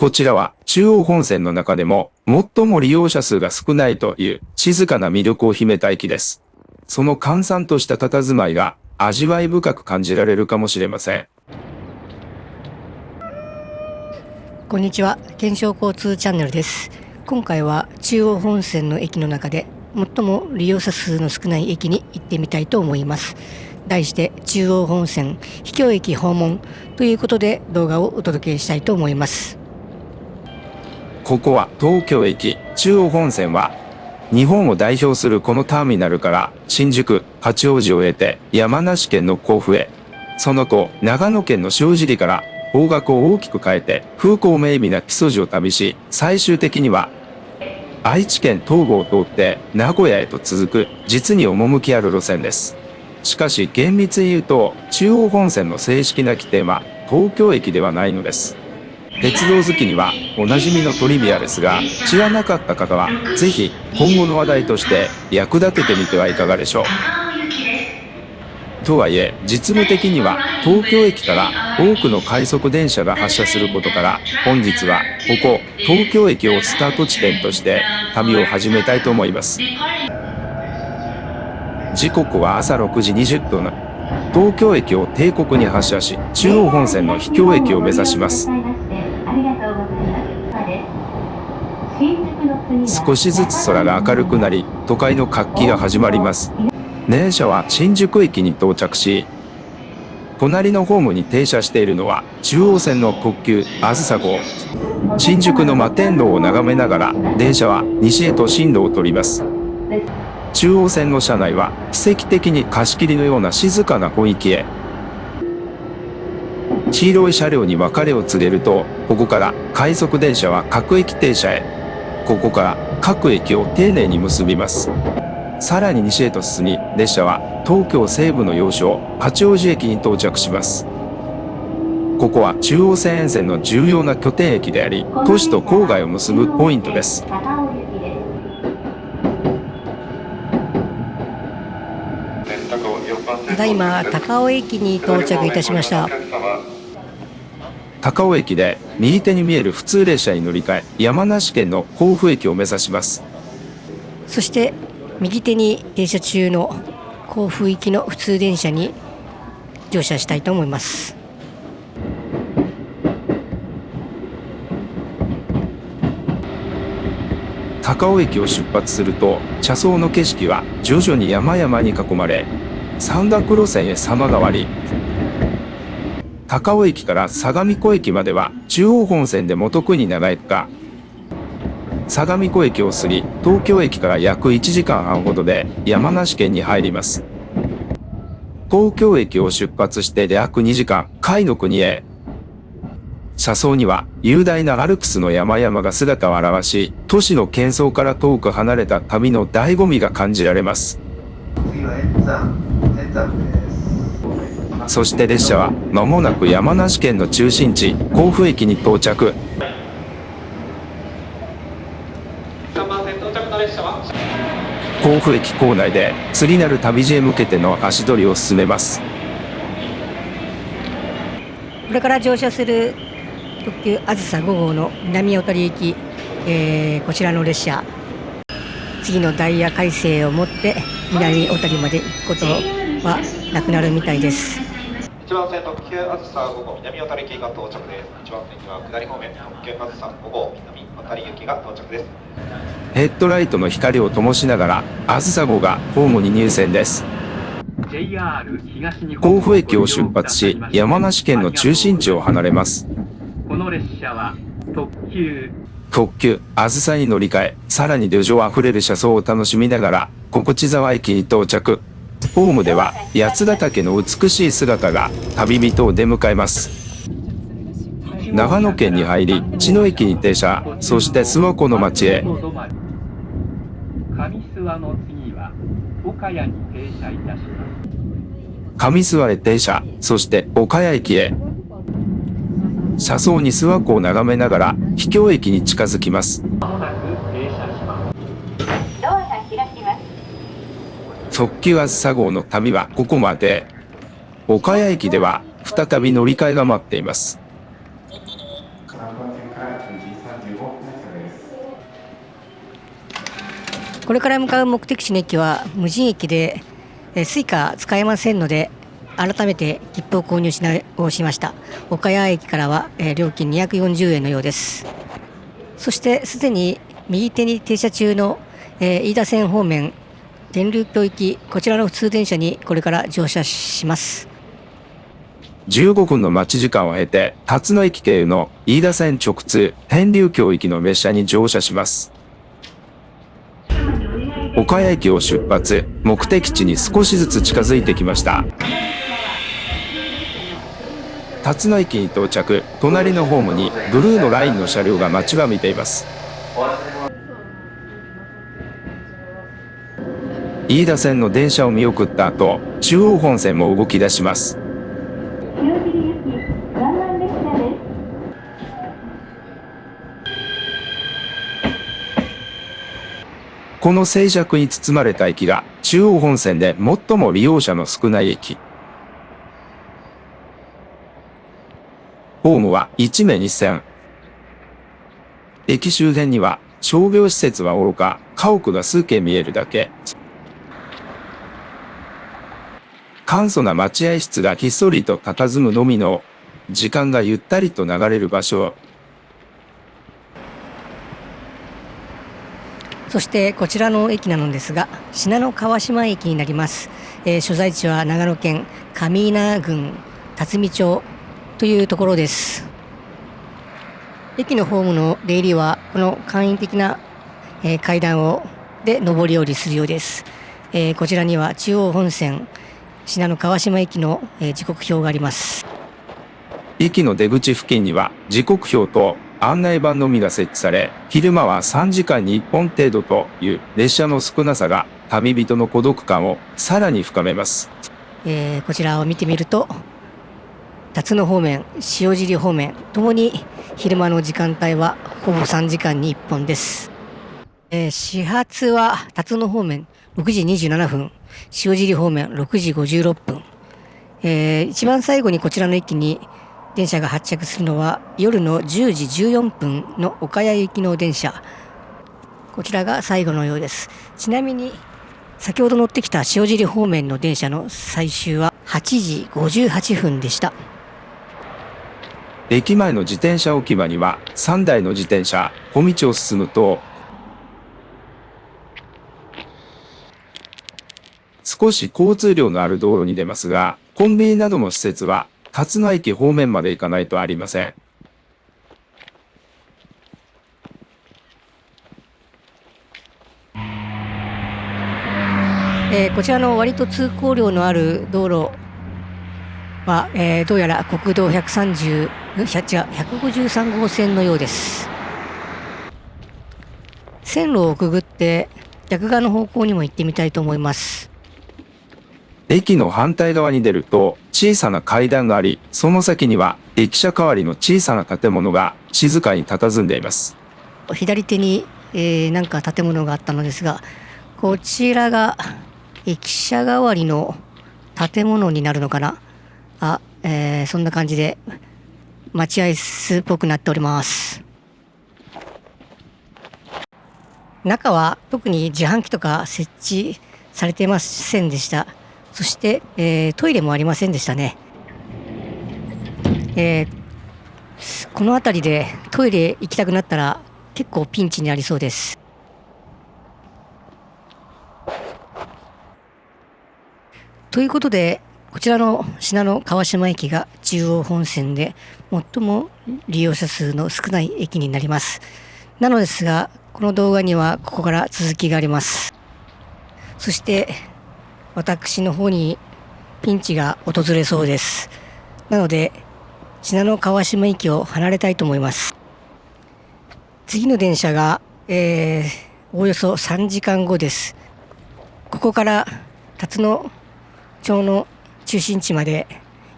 こちらは中央本線の中でも最も利用者数が少ないという静かな魅力を秘めた駅です。その閑散とした佇まいが味わい深く感じられるかもしれません。こんにちは、検証交通チャンネルです。今回は中央本線の駅の中で最も利用者数の少ない駅に行ってみたいと思います。題して中央本線秘境駅訪問ということで動画をお届けしたいと思います。ここは東京駅中央本線は日本を代表するこのターミナルから新宿、八王子を経て山梨県の甲府へ、その後長野県の塩尻から方角を大きく変えて風光明媚な木曽路を旅し、最終的には愛知県東部を通って名古屋へと続く実に趣ある路線です。しかし厳密に言うと中央本線の正式な起点は東京駅ではないのです。鉄道好きにはおなじみのトリビアですが、知らなかった方はぜひ今後の話題として役立ててみてはいかがでしょう。とはいえ実務的には東京駅から多くの快速電車が発車することから、本日はここ東京駅をスタート地点として旅を始めたいと思います。時刻は朝6時20分。東京駅を帝国に発車し、中央本線の秘境駅を目指します。少しずつ空が明るくなり、都会の活気が始まります。電車は新宿駅に到着し、隣のホームに停車しているのは中央線の特急あずさ号。新宿の摩天楼を眺めながら電車は西へと進路を取ります。中央線の車内は奇跡的に貸し切りのような静かな雰囲気へ。黄色い車両に別れを告げると、ここから快速電車は各駅停車へ。ここから各駅を丁寧に結びます。さらに西へと進み、列車は東京西部の要衝八王子駅に到着します。ここは中央線沿線の重要な拠点駅であり、都市と郊外を結ぶポイントです。ただいま高尾駅に到着いたしました。高尾駅で右手に見える普通列車に乗り換え、山梨県の甲府駅を目指します。そして右手に停車中の甲府行きの普通電車に乗車したいと思います。高尾駅を出発すると、車窓の景色は徐々に山々に囲まれ、山岳路線へ様変わり。高尾駅から相模湖駅までは中央本線でも特に長いか。相模湖駅を過ぎ、東京駅から約1時間半ほどで山梨県に入ります。東京駅を出発して約2時間、甲斐の国へ。車窓には雄大なアルプスの山々が姿を現し、都市の喧騒から遠く離れた旅の醍醐味が感じられます。そして列車は間もなく山梨県の中心地甲府駅に到着。甲府駅構内で次なる旅路へ向けての足取りを進めます。これから乗車する特急あずさ5号の南小谷駅、こちらの列車、次のダイヤ改正をもって南小谷まで行くことはなくなるみたいです。1番線特急あずさ5号南小谷行きが到着です。1番線には下り方面特急あずさ5号南小谷行きが到着です。ヘッドライトの光を灯しながらあずさ号がホームに入線です。甲府駅を出発し、山梨県の中心地を離れます。この列車は特急あずさに乗り換え、さらに旅情あふれる車窓を楽しみながら小淵沢駅に到着。ホームでは八ヶ岳の美しい姿が旅人を出迎えます。長野県に入り、茅野駅に停車、そして諏訪湖の町へ。上諏訪の次は岡谷に停車いたします。上諏訪へ停車、そして岡谷駅へ。車窓に諏訪湖を眺めながら秘境駅に近づきます。特急あずさ号の旅はここまで。岡谷駅では再び乗り換えが待っています。これから向かう目的地の駅は無人駅で、スイカ使えませんので、改めて切符を購入しました。岡谷駅からは、料金240円のようです。そしてすでに右手に停車中の、飯田線方面天竜峡行き、こちらの普通電車にこれから乗車します。15分の待ち時間を経て、辰野駅経由の飯田線直通天竜峡行きの列車に乗車します。岡谷駅を出発、目的地に少しずつ近づいてきました。辰野駅に到着、隣のホームにブルーのラインの車両が待ちわびています。飯田線の電車を見送った後、中央本線も動き出します。この静寂に包まれた駅が中央本線で最も利用者の少ない駅。ホームは1目2線。駅周辺には商業施設はおろか、家屋が数軒見えるだけ。簡素な待合室がひっそりと佇むのみの、時間がゆったりと流れる場所。そしてこちらの駅なのですが、信濃川島駅になります。所在地は長野県上稲郡辰巳町というところです。駅のホームの出入りはこの簡易的な、階段で上り下りするようです。こちらには中央本線信濃川島駅の、時刻表があります。駅の出口付近には時刻表と案内板のみが設置され、昼間は3時間に1本程度という列車の少なさが旅人の孤独感をさらに深めます。こちらを見てみると、辰野方面、塩尻方面ともに昼間の時間帯はほぼ3時間に1本です。始発は辰野方面6時27分、塩尻方面6時56分。一番最後にこちらの駅に電車が発着するのは夜の10時14分の岡谷行きの電車。こちらが最後のようです。ちなみに先ほど乗ってきた塩尻方面の電車の最終は8時58分でした。駅前の自転車置き場には3台の自転車、小道を進むと、少し交通量のある道路に出ますが、コンビニなどの施設は辰野駅方面まで行かないとありません。こちらの割と通行量のある道路は、どうやら国道153号線のようです。線路をくぐって逆側の方向にも行ってみたいと思います。駅の反対側に出ると小さな階段があり、その先には駅舎代わりの小さな建物が静かに佇んでいます。左手に、なんか建物があったのですが、こちらが駅舎代わりの建物になるのかな。そんな感じで待合室っぽくなっております。中は特に自販機とか設置されていませんでした。そして、トイレもありませんでしたね。この辺りでトイレ行きたくなったら結構ピンチになりそうです。ということで、こちらの信濃川島駅が中央本線で最も利用者数の少ない駅になります。なのですが、この動画にはここから続きがあります。そして私の方にピンチが訪れそうです。なので信濃川島駅を離れたいと思います。次の電車が、およそ3時間後です。ここから辰野町の中心地まで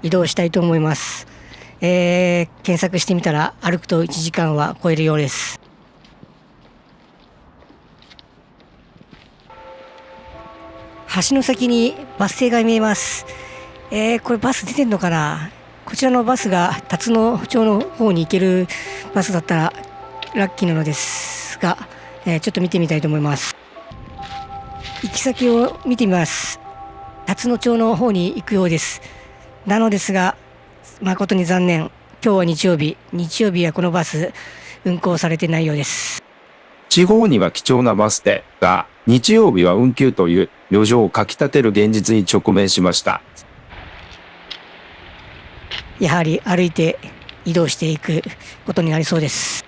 移動したいと思います。検索してみたら歩くと1時間は超えるようです。橋の先にバス停が見えます。これバス出てんのかな。こちらのバスが辰野町の方に行けるバスだったらラッキーなのですが、ちょっと見てみたいと思います。行き先を見てみます。辰野町の方に行くようです。なのですが、誠に残念。今日は日曜日はこのバス運行されてないようです。地方には貴重なバス停が日曜日は運休という旅情をかき立てる現実に直面しました。やはり歩いて移動していくことになりそうです。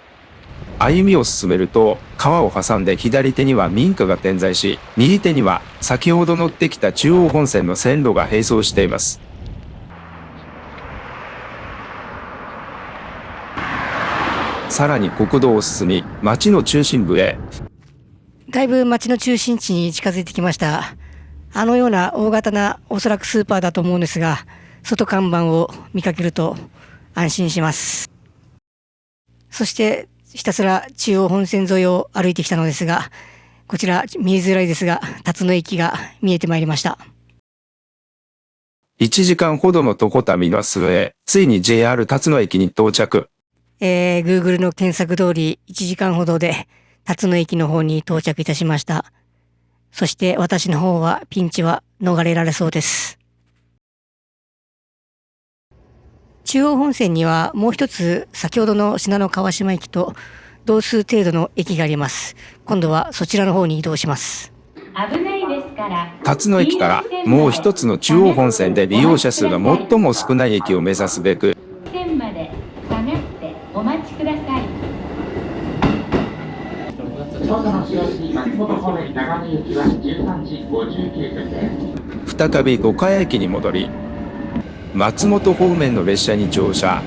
歩みを進めると川を挟んで左手には民家が点在し、右手には先ほど乗ってきた中央本線の線路が並走しています。さらに国道を進み、町の中心部へ。だいぶ町の中心地に近づいてきました。あのような大型なおそらくスーパーだと思うんですが、外看板を見かけると安心します。そしてひたすら中央本線沿いを歩いてきたのですが、こちら見えづらいですが、辰野駅が見えてまいりました。1時間ほどの床旅の末、ついに JR 辰野駅に到着。Google の検索通り1時間ほどで辰野駅の方に到着いたしました。そして私の方はピンチは逃れられそうです。中央本線にはもう一つ先ほどの信濃川島駅と同数程度の駅があります。今度はそちらの方に移動します。辰野駅からもう一つの中央本線で利用者数が最も少ない駅を目指すべく、お待ちください。再び五箇駅に戻り、松本方面の列車に乗車。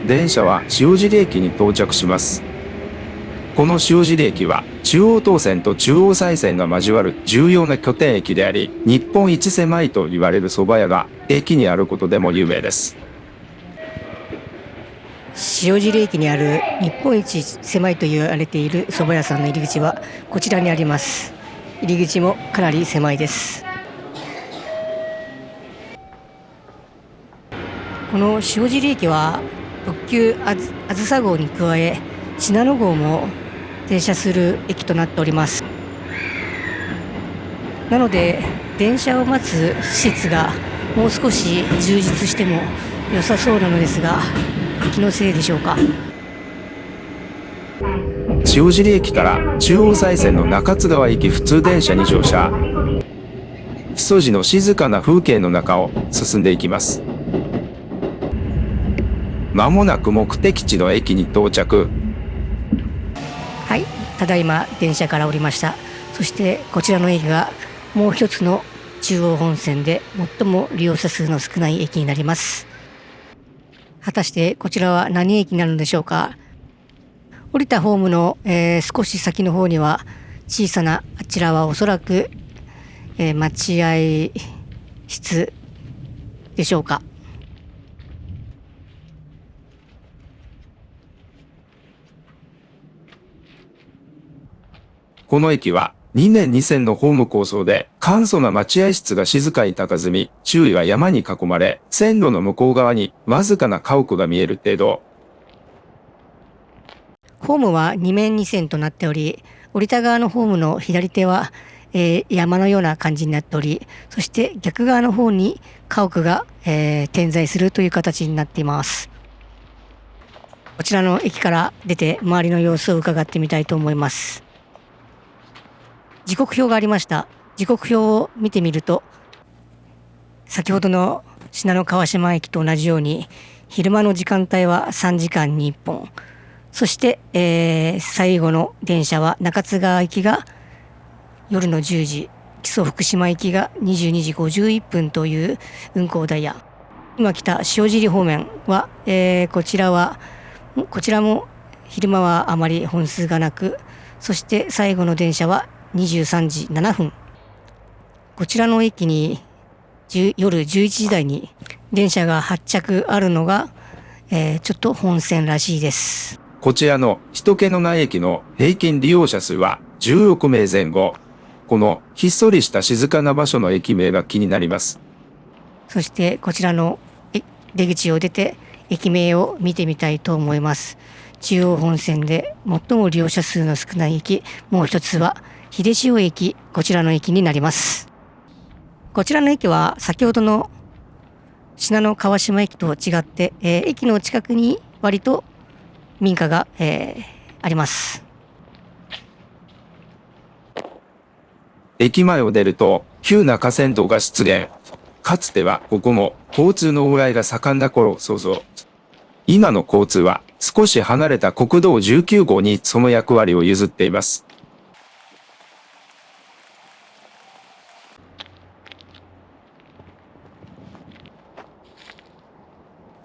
電車は塩尻駅に到着します。この塩尻駅は中央東線と中央西線が交わる重要な拠点駅であり、日本一狭いと言われる蕎麦屋が駅にあることでも有名です。塩尻駅にある日本一狭いと言われている蕎麦屋さんの入り口はこちらにあります。入り口もかなり狭いです。この塩尻駅は特急あずさ号に加え信濃号も停車する駅となっております。なので電車を待つ施設がもう少し充実しても良さそうなのですが、気のせいでしょうか。塩尻駅から中央西線の中津川行き普通電車に乗車。木曽路の静かな風景の中を進んでいきます。まもなく目的地の駅に到着。はい、ただいま電車から降りました。そしてこちらの駅がもう一つの中央本線で最も利用者数の少ない駅になります。果たしてこちらは何駅になるのでしょうか。降りたホームの、少し先の方には小さな、あちらはおそらく、待合室でしょうか。この駅は2年2線のホーム構想で簡素な待合室が静かに佇み、周囲は山に囲まれ、線路の向こう側にわずかな家屋が見える程度。ホームは2面2線となっており、降りた側のホームの左手は、山のような感じになっており、そして逆側の方に家屋が、点在するという形になっています。こちらの駅から出て周りの様子を伺ってみたいと思います。時刻表がありました。時刻表を見てみると、先ほどの信濃川島駅と同じように昼間の時間帯は3時間に1本、そして、最後の電車は中津川行きが夜の10時、木曽福島行きが22時51分という運行ダイヤ。今来た塩尻方面は、こちらも昼間はあまり本数がなく、そして最後の電車は23時7分。こちらの駅に夜11時台に電車が発着あるのが、ちょっと本線らしいです。こちらの人気のない駅の平均利用者数は16名前後。このひっそりした静かな場所の駅名が気になります。そしてこちらの出口を出て駅名を見てみたいと思います。中央本線で最も利用者数の少ない駅、もう一つは秀潮駅、こちらの駅になります。こちらの駅は先ほどの信濃川島駅と違って、駅の近くに割と民家が、あります。駅前を出ると急な架線道が出現。かつてはここも交通の往来が盛んな頃を想像。今の交通は少し離れた国道19号にその役割を譲っています。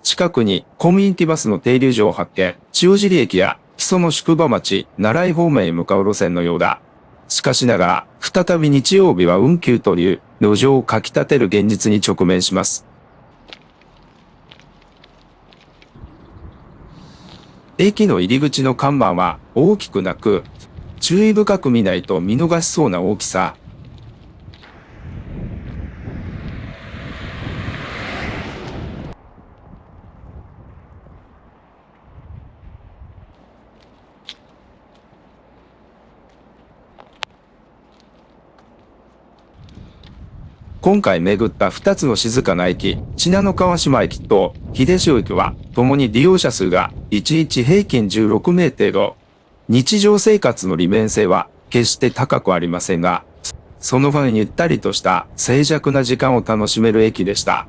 近くにコミュニティバスの停留所を発見。塩尻駅や木曽の宿場町、奈良井方面へ向かう路線のようだ。しかしながら、再び日曜日は運休という路上をかき立てる現実に直面します。駅の入り口の看板は大きくなく、注意深く見ないと見逃しそうな大きさ。今回巡った2つの静かな駅、信濃川島駅と秀潮駅は、共に利用者数が1日平均16名程度。日常生活の利便性は決して高くありませんが、その分ゆったりとした静寂な時間を楽しめる駅でした。